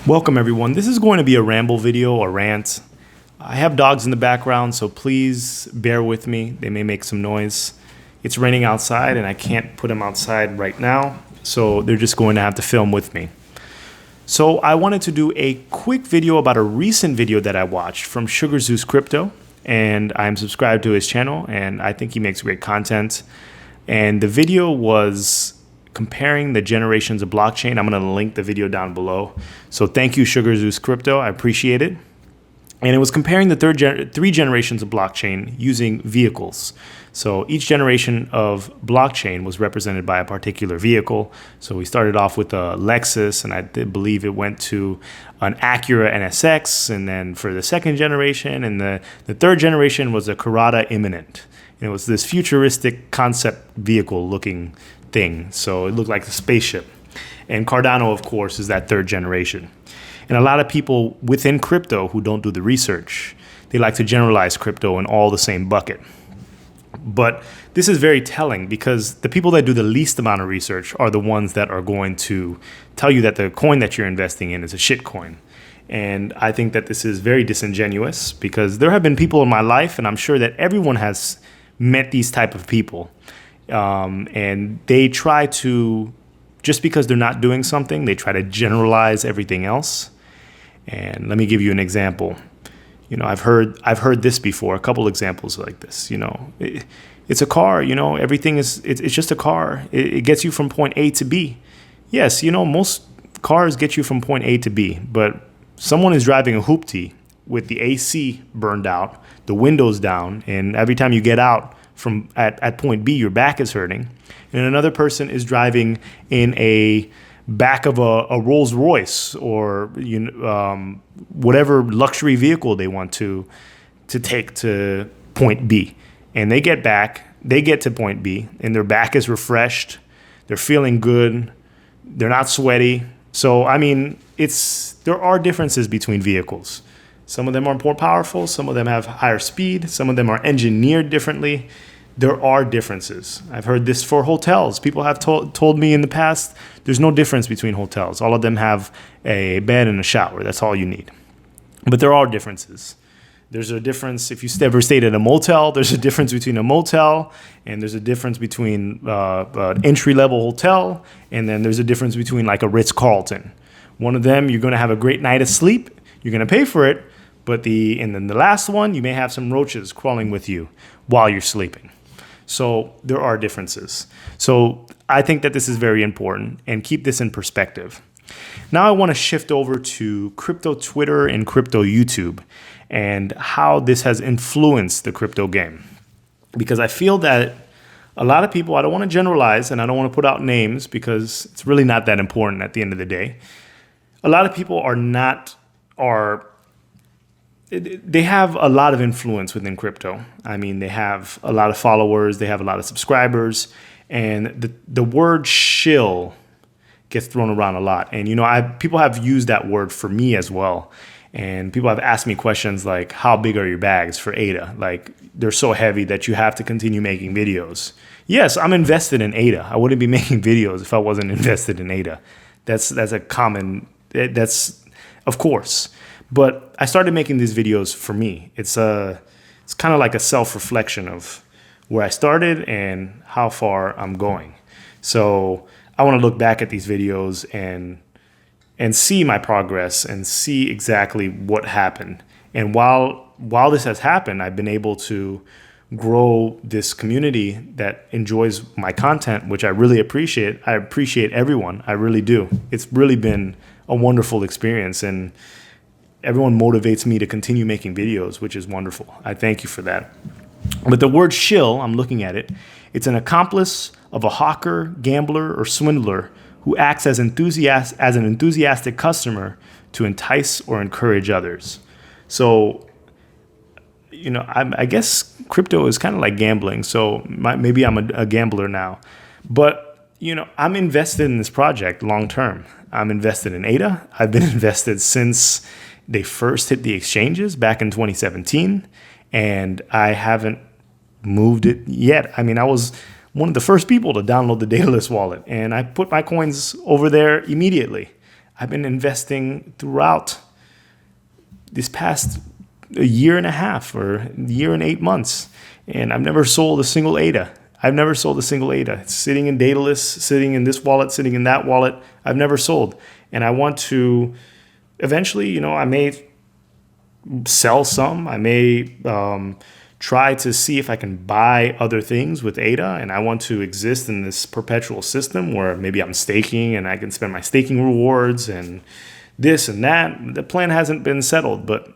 Welcome everyone. This is going to be a ramble video, a rant. I have dogs in the background, so please bear with me. They may make some noise. It's raining outside and I can't put them outside right now, so they're just going to have to film with me. So I wanted to do a quick video about a recent video that I watched from SugarZeus Crypto, and I'm subscribed to his channel and I think he makes great content. And the video was comparing the generations of blockchain. I'm going to link the video down below. So thank you, SugarZeus Crypto. I appreciate it. And it was comparing the three generations of blockchain using vehicles. So each generation of blockchain was represented by a particular vehicle. So we started off with a Lexus, and I believe it went to an Acura NSX. And then for the second generation, and the third generation was a Carrara Imminent. And it was this futuristic concept vehicle looking thing. So it looked like a spaceship. And Cardano, of course, is that third generation. And a lot of people within crypto who don't do the research, they like to generalize crypto in all the same bucket. But this is very telling because the people that do the least amount of research are the ones that are going to tell you that the coin that you're investing in is a shit coin. And I think that this is very disingenuous because there have been people in my life, and I'm sure that everyone has met these type of people. And they try to, just because they're not doing something, they try to generalize everything else. And let me give you an example. You know, I've heard this before, a couple examples like this. You know, it's a car, you know, everything is, it's just a car. It gets you from point A to B. Yes, you know, most cars get you from point A to B, but someone is driving a hoopty with the AC burned out, the windows down, and every time you get out from at point B, your back is hurting. And another person is driving in a back of a Rolls Royce or whatever luxury vehicle they want to take to point B. And they get to point B, and their back is refreshed. They're feeling good. They're not sweaty. So, I mean, there are differences between vehicles. Some of them are more powerful. Some of them have higher speed. Some of them are engineered differently. There are differences. I've heard this for hotels. People have told me in the past, there's no difference between hotels. All of them have a bed and a shower. That's all you need. But there are differences. There's a difference if you ever stayed at a motel. There's a difference between a motel, and there's a difference between an entry-level hotel, and then there's a difference between like a Ritz-Carlton. One of them, you're going to have a great night of sleep. You're going to pay for it. And then the last one, you may have some roaches crawling with you while you're sleeping. So there are differences. So I think that this is very important, and keep this in perspective. Now I want to shift over to crypto Twitter and crypto YouTube and how this has influenced the crypto game. Because I feel that a lot of people, I don't want to generalize and I don't want to put out names because it's really not that important at the end of the day. A lot of people they have a lot of influence within crypto. I mean, they have a lot of followers, they have a lot of subscribers, and the word shill gets thrown around a lot. And, you know, people have used that word for me as well. And people have asked me questions like, how big are your bags for ADA? Like, they're so heavy that you have to continue making videos. Yes, I'm invested in ADA. I wouldn't be making videos if I wasn't invested in ADA. That's of course. But I started making these videos for me. It's kind of like a self-reflection of where I started and how far I'm going. So I want to look back at these videos and see my progress and see exactly what happened. And while this has happened, I've been able to grow this community that enjoys my content, which I really appreciate. I appreciate everyone. I really do. It's really been a wonderful experience, and everyone motivates me to continue making videos, which is wonderful. I thank you for that. But the word shill, I'm looking at it, it's an accomplice of a hawker, gambler, or swindler who acts as an enthusiastic customer to entice or encourage others. So, you know, I guess crypto is kind of like gambling. So maybe I'm a gambler now. But, you know, I'm invested in this project long term. I'm invested in ADA. I've been invested since they first hit the exchanges back in 2017, and I haven't moved it yet. I mean, I was one of the first people to download the Daedalus wallet, and I put my coins over there immediately. I've been investing throughout this past a year and a half or a year and 8 months, and I've never sold a single ADA. I've never sold a single ADA. It's sitting in Daedalus, sitting in this wallet, sitting in that wallet. I've never sold. And I want to eventually, I may sell some. I may try to see if I can buy other things with ADA. And I want to exist in this perpetual system where maybe I'm staking and I can spend my staking rewards and this and that. The plan hasn't been settled, but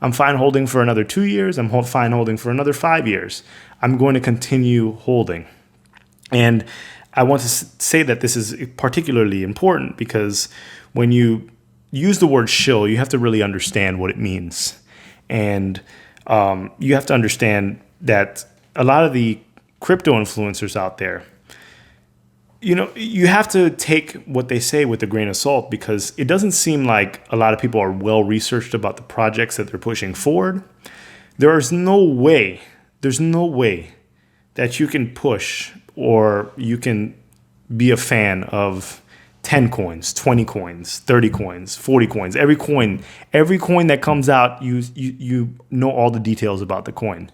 I'm fine holding for another 2 years. I'm fine holding for another 5 years. I'm going to continue holding. And I want to say that this is particularly important because when you use the word shill, you have to really understand what it means. And you have to understand that a lot of the crypto influencers out there, you have to take what they say with a grain of salt because it doesn't seem like a lot of people are well researched about the projects that they're pushing forward. There's no way that you can push or you can be a fan of 10 coins, 20 coins, 30 coins, 40 coins. Every coin that comes out, you know all the details about the coin.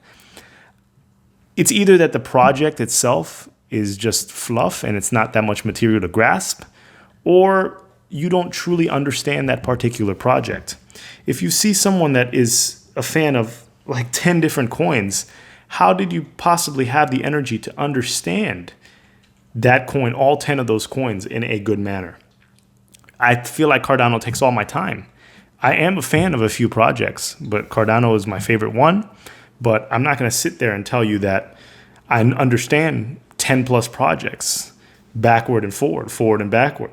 It's either that the project itself is just fluff and it's not that much material to grasp, or you don't truly understand that particular project. If you see someone that is a fan of like 10 different coins, how did you possibly have the energy to understand that coin, all 10 of those coins, in a good manner? I feel like Cardano takes all my time. I am a fan of a few projects, but Cardano is my favorite one. But I'm not going to sit there and tell you that I understand 10 plus projects backward and forward and backward.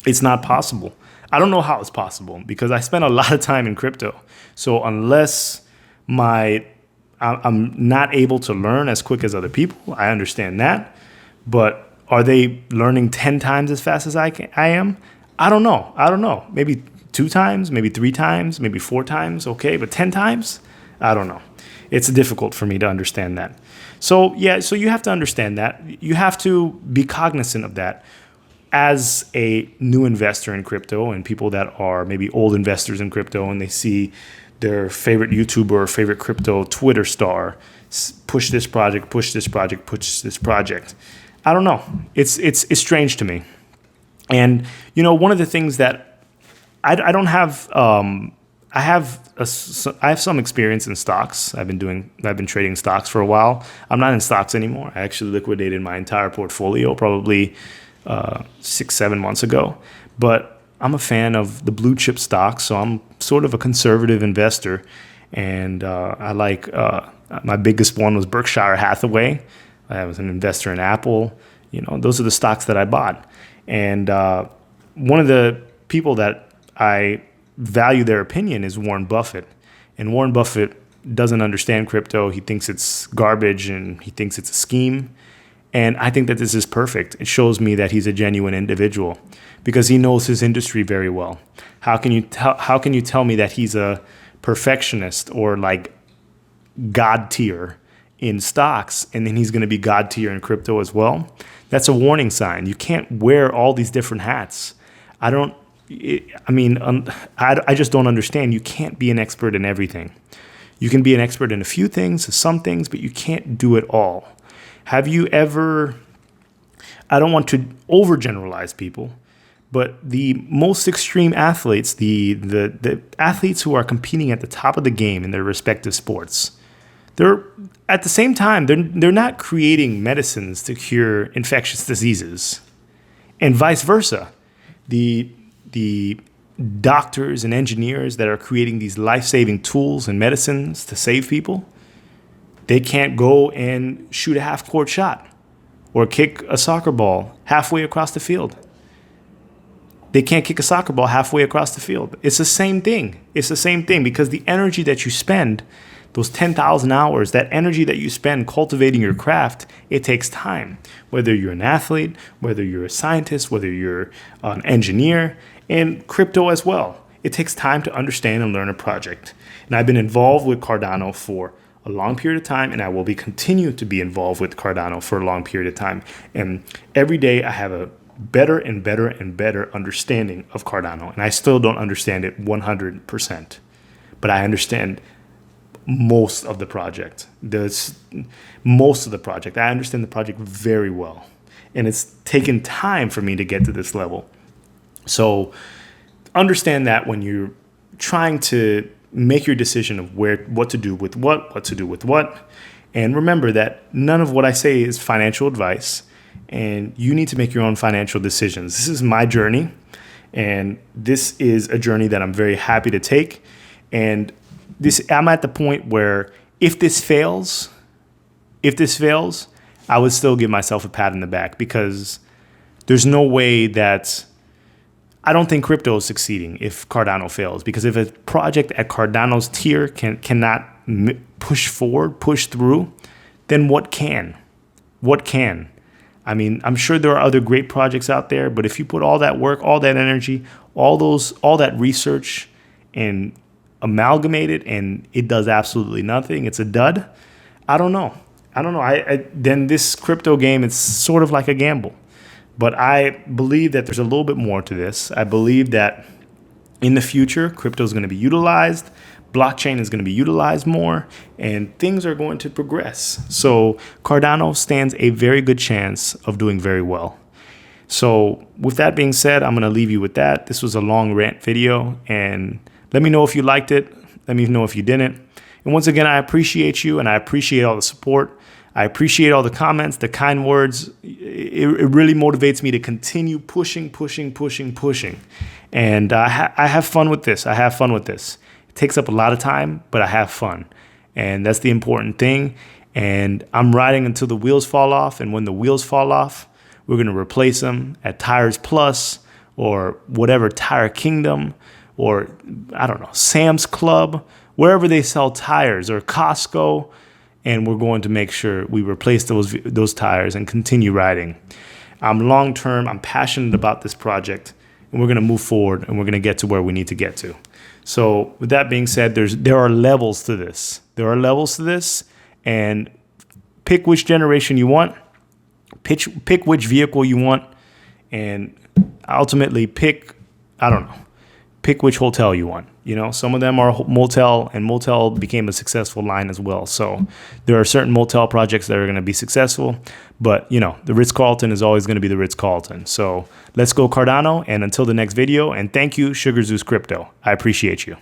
It's not possible. I don't know how it's possible because I spend a lot of time in crypto. So unless I'm not able to learn as quick as other people, I understand that. But are they learning 10 times as fast as I am? I don't know. Maybe 2 times, maybe 3 times, maybe 4 times. Okay, but 10 times? I don't know. It's difficult for me to understand that. So you have to understand that. You have to be cognizant of that as a new investor in crypto and people that are maybe old investors in crypto and they see their favorite YouTuber or favorite crypto Twitter star push this project. I don't know. It's strange to me. And one of the things that I don't have, I have some experience in stocks. I've been trading stocks for a while. I'm not in stocks anymore. I actually liquidated my entire portfolio probably 6-7 months ago. But I'm a fan of the blue chip stocks, so I'm sort of a conservative investor. And I like my biggest one was Berkshire Hathaway. I was an investor in Apple. Those are the stocks that I bought. And one of the people that I value their opinion is Warren Buffett. And Warren Buffett doesn't understand crypto. He thinks it's garbage and he thinks it's a scheme. And I think that this is perfect. It shows me that he's a genuine individual because he knows his industry very well. How can you tell me that he's a perfectionist or like God tier in stocks and then he's going to be God tier in crypto as well? That's a warning sign. You can't wear all these different hats. I just don't understand. You can't be an expert in everything. You can be an expert in a few things, some things, but you can't do it all. Have you ever, I don't want to overgeneralize people, but the most extreme athletes, the athletes who are competing at the top of the game in their respective sports, they're at the same time, they're not creating medicines to cure infectious diseases. And vice versa. The doctors and engineers that are creating these life-saving tools and medicines to save people, they can't go and shoot a half-court shot or kick a soccer ball halfway across the field. They can't kick a soccer ball halfway across the field. It's the same thing. It's the same thing because the energy that you spend, those 10,000 hours, that energy that you spend cultivating your craft, it takes time. Whether you're an athlete, whether you're a scientist, whether you're an engineer, and crypto as well. It takes time to understand and learn a project. And I've been involved with Cardano for a long period of time, and I will continue to be involved with Cardano for a long period of time. And every day I have a better and better and better understanding of Cardano. And I still don't understand it 100%, but I understand most of the project. Most of the project. I understand the project very well. And it's taken time for me to get to this level. So understand that when you're trying to make your decision of what to do with what to do with what. And remember that none of what I say is financial advice, and you need to make your own financial decisions. This is my journey, and this is a journey that I'm very happy to take. And I'm at the point where if this fails, I would still give myself a pat in the back, because there's no way that I don't think crypto is succeeding if Cardano fails, because if a project at Cardano's tier cannot push forward, push through, then what can? What can? I mean, I'm sure there are other great projects out there, but if you put all that work, all that energy, all that research and amalgamate it and it does absolutely nothing, it's a dud. I don't know. Then this crypto game, it's sort of like a gamble. But I believe that there's a little bit more to this. I believe that in the future, crypto is going to be utilized, blockchain is going to be utilized more, and things are going to progress. So Cardano stands a very good chance of doing very well. So with that being said, I'm going to leave you with that. This was a long rant video, and let me know if you liked it. Let me know if you didn't. And once again, I appreciate you, and I appreciate all the support. I appreciate all the comments, the kind words. It really motivates me to continue pushing. And I have fun with this. It takes up a lot of time, but I have fun. And that's the important thing. And I'm riding until the wheels fall off. And when the wheels fall off, we're going to replace them at Tires Plus or whatever, Tire Kingdom, or I don't know, Sam's Club, wherever they sell tires, or Costco. And we're going to make sure we replace those tires and continue riding. I'm long-term, I'm passionate about this project, and we're going to move forward, and we're going to get to where we need to get to. So with that being said, there are levels to this. And pick which generation you want, pick which vehicle you want, and ultimately pick which hotel you want. You know, some of them are motel, and motel became a successful line as well. So there are certain motel projects that are going to be successful, but you know, the Ritz-Carlton is always going to be the Ritz-Carlton. So let's go Cardano, and until the next video, and thank you, SugarZeus Crypto. I appreciate you.